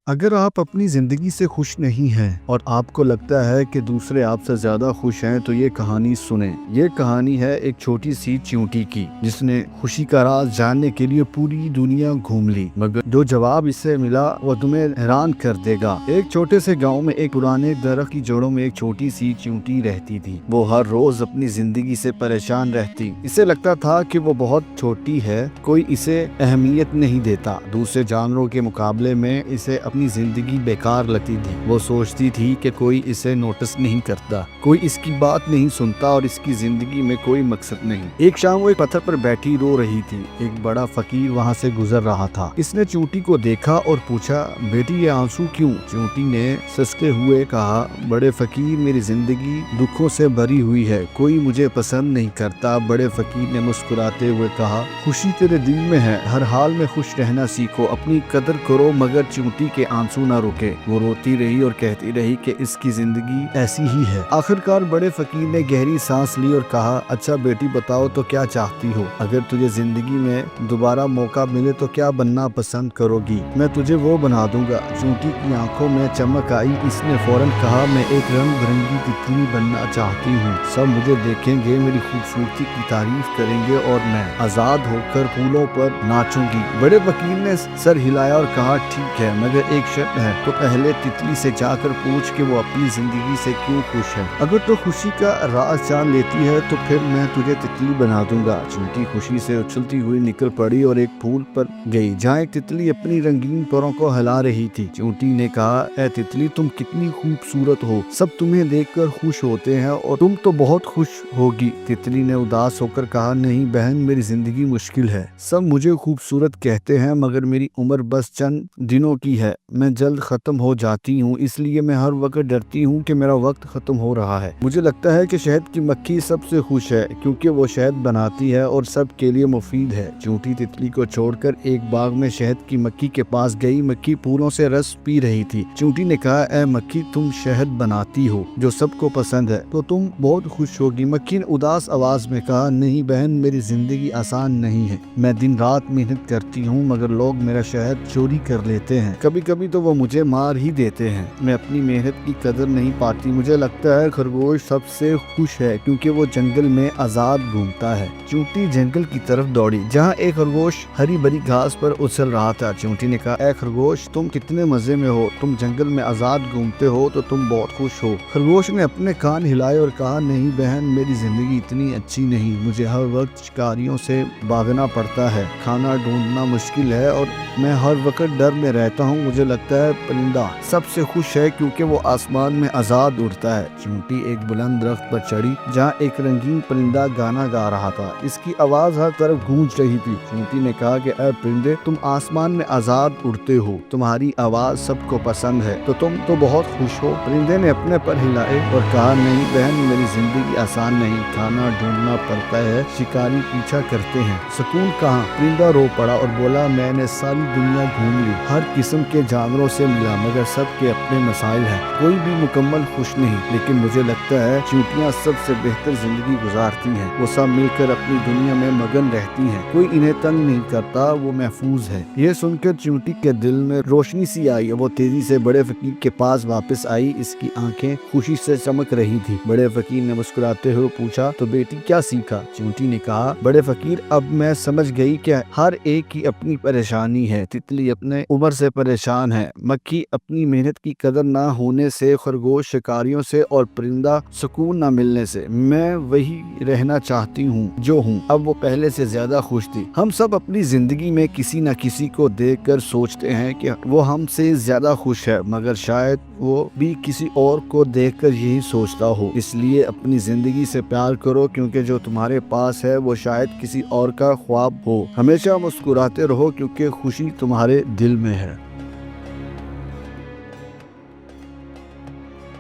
اگر آپ اپنی زندگی سے خوش نہیں ہیں اور آپ کو لگتا ہے کہ دوسرے آپ سے زیادہ خوش ہیں تو یہ کہانی سنیں۔ یہ کہانی ہے ایک چھوٹی سی چیونٹی کی جس نے خوشی کا راز جاننے کے لیے پوری دنیا گھوم لی، مگر جو جواب اس سے ملا وہ تمہیں حیران کر دے گا۔ ایک چھوٹے سے گاؤں میں ایک پرانے درخت کی جڑوں میں ایک چھوٹی سی چیونٹی رہتی تھی۔ وہ ہر روز اپنی زندگی سے پریشان رہتی۔ اسے لگتا تھا کہ وہ بہت چھوٹی ہے، کوئی اسے اہمیت نہیں دیتا، دوسرے جانوروں کے مقابلے میں اسے اپنی زندگی بیکار لگتی تھی۔ وہ سوچتی تھی کہ کوئی اسے نوٹس نہیں کرتا، کوئی اس کی بات نہیں سنتا اور اس کی زندگی میں کوئی مقصد نہیں۔ ایک شام وہ ایک پتھر پر بیٹھی رو رہی تھی۔ ایک بڑا فقیر وہاں سے گزر رہا تھا۔ اس نے چیونٹی کو دیکھا اور پوچھا، بیٹی یہ آنسو کیوں؟ چیونٹی نے سستے ہوئے کہا، بڑے فقیر میری زندگی دکھوں سے بھری ہوئی ہے، کوئی مجھے پسند نہیں کرتا۔ بڑے فقیر نے مسکراتے ہوئے کہا، خوشی تیرے دل میں ہے، ہر حال میں خوش رہنا سیکھو، اپنی قدر کرو۔ مگر چیونٹی کے آنسو نہ رکے، وہ روتی رہی اور کہتی رہی کہ اس کی زندگی ایسی ہی ہے۔ آخرکار بڑے فقیر نے گہری سانس لی اور کہا، اچھا بیٹی بتاؤ تو کیا چاہتی ہو؟ اگر تجھے زندگی میں دوبارہ موقع ملے تو کیا بننا پسند کرو گی؟ میں تجھے وہ بنا دوں گا۔ چیونٹی کی آنکھوں میں چمک آئی، اس نے فوراً کہا، میں ایک رنگ برنگی تتلی بننا چاہتی ہوں، سب مجھے دیکھیں گے، میری خوبصورتی کی تعریف کریں گے اور میں آزاد ہو کر پھولوں پر ناچوں گی۔ بڑے فقیر نے سر ہلایا اور کہا، ٹھیک ہے، مگر ایک شرط ہے، تو پہلے تتلی سے جا کر پوچھ کہ وہ اپنی زندگی سے کیوں خوش ہے۔ اگر تو خوشی کا راز جان لیتی ہے تو پھر میں تجھے تتلی بنا دوں گا۔ چیونٹی خوشی سے اچھلتی ہوئی نکل پڑی اور ایک پھول پر گئی جہاں ایک تتلی اپنی رنگین پروں کو ہلا رہی تھی۔ چیونٹی نے کہا، اے تتلی تم کتنی خوبصورت ہو، سب تمہیں دیکھ کر خوش ہوتے ہیں اور تم تو بہت خوش ہوگی۔ تتلی نے اداس ہو کر کہا، نہیں بہن، میری زندگی مشکل ہے، سب مجھے خوبصورت کہتے ہیں مگر میری عمر بس چند دنوں کی ہے، میں جلد ختم ہو جاتی ہوں، اس لیے میں ہر وقت ڈرتی ہوں کہ میرا وقت ختم ہو رہا ہے۔ مجھے لگتا ہے کہ شہد کی مکھی سب سے خوش ہے کیونکہ وہ شہد بناتی ہے اور سب کے لیے مفید ہے۔ چیونٹی تتلی کو چھوڑ کر ایک باغ میں شہد کی مکھی کے پاس گئی۔ مکھی پھولوں سے رس پی رہی تھی۔ چیونٹی نے کہا، اے مکھی تم شہد بناتی ہو جو سب کو پسند ہے تو تم بہت خوش ہوگی۔ مکھی نے اداس آواز میں کہا، نہیں بہن، میری زندگی آسان نہیں ہے، میں دن رات محنت کرتی ہوں مگر لوگ میرا شہد چوری کر لیتے ہیں، کبھی کبھی تو وہ مجھے مار ہی دیتے ہیں، میں اپنی محنت کی قدر نہیں پاتی۔ مجھے لگتا ہے خرگوش سب سے خوش ہے کیونکہ وہ جنگل میں آزاد گھومتا ہے۔ چیونٹی جنگل کی طرف دوڑی جہاں ایک خرگوش ہری بھری گھاس پر اچھل رہا تھا۔ چیونٹی نے کہا، اے خرگوش تم کتنے مزے میں ہو، تم جنگل میں آزاد گھومتے ہو تو تم بہت خوش ہو۔ خرگوش نے اپنے کان ہلائے اور کہا، نہیں بہن، میری زندگی اتنی اچھی نہیں، مجھے ہر وقت شکاریوں سے بھاگنا پڑتا ہے، کھانا ڈھونڈنا مشکل ہے اور میں ہر وقت ڈر میں رہتا ہوں۔ مجھے لگتا ہے پرندہ سب سے خوش ہے کیونکہ وہ آسمان میں آزاد اڑتا ہے۔ چیونٹی ایک بلند درخت پر چڑھی جہاں ایک رنگین پرندہ گانا گا رہا تھا، اس کی آواز ہر طرف گونج رہی تھی۔ چیونٹی نے کہا کہ اے پرندے، تم آسمان میں آزاد اڑتے ہو، تمہاری آواز سب کو پسند ہے تو تم تو بہت خوش ہو۔ پرندے نے اپنے پر ہلائے اور کہا، نہیں بہن، میری زندگی آسان نہیں، کھانا ڈھونڈنا پڑتا ہے، شکاری پیچھا کرتے ہیں، سکون کہاں؟ پرندہ رو پڑا اور بولا، میں نے ساری دنیا گھوم لی، ہر قسم کے جانوروں سے ملا مگر سب کے اپنے مسائل ہیں، کوئی بھی مکمل خوش نہیں، لیکن مجھے لگتا ہے چیونٹیاں سب سے بہتر زندگی گزارتی ہیں، وہ سب مل کر اپنی دنیا میں مگن رہتی ہیں، کوئی انہیں تنگ نہیں کرتا، وہ محفوظ ہے۔ یہ سن کر چیونٹی کے دل میں روشنی سی آئی اور وہ تیزی سے بڑے فقیر کے پاس واپس آئی، اس کی آنکھیں خوشی سے چمک رہی تھی۔ بڑے فقیر نے مسکراتے ہوئے پوچھا، تو بیٹی کیا سیکھا؟ چیونٹی نے کہا، بڑے فقیر، اب میں سمجھ گئی کہ ہر ایک کی اپنی پریشانی ہے، تتلی اپنے عمر سے پریشان ہے، مکھی اپنی محنت کی قدر نہ ہونے سے، خرگوش شکاریوں سے اور پرندہ سکون نہ ملنے سے، میں وہی رہنا چاہتی ہوں جو ہوں۔ اب وہ پہلے سے زیادہ خوش تھی۔ ہم سب اپنی زندگی میں کسی نہ کسی کو دیکھ کر سوچتے ہیں کہ وہ ہم سے زیادہ خوش ہے مگر شاید وہ بھی کسی اور کو دیکھ کر یہی سوچتا ہو، اس لیے اپنی زندگی سے پیار کرو کیونکہ جو تمہارے پاس ہے وہ شاید کسی اور کا خواب ہو۔ ہمیشہ مسکراتے رہو کیونکہ خوشی تمہارے دل میں ہے۔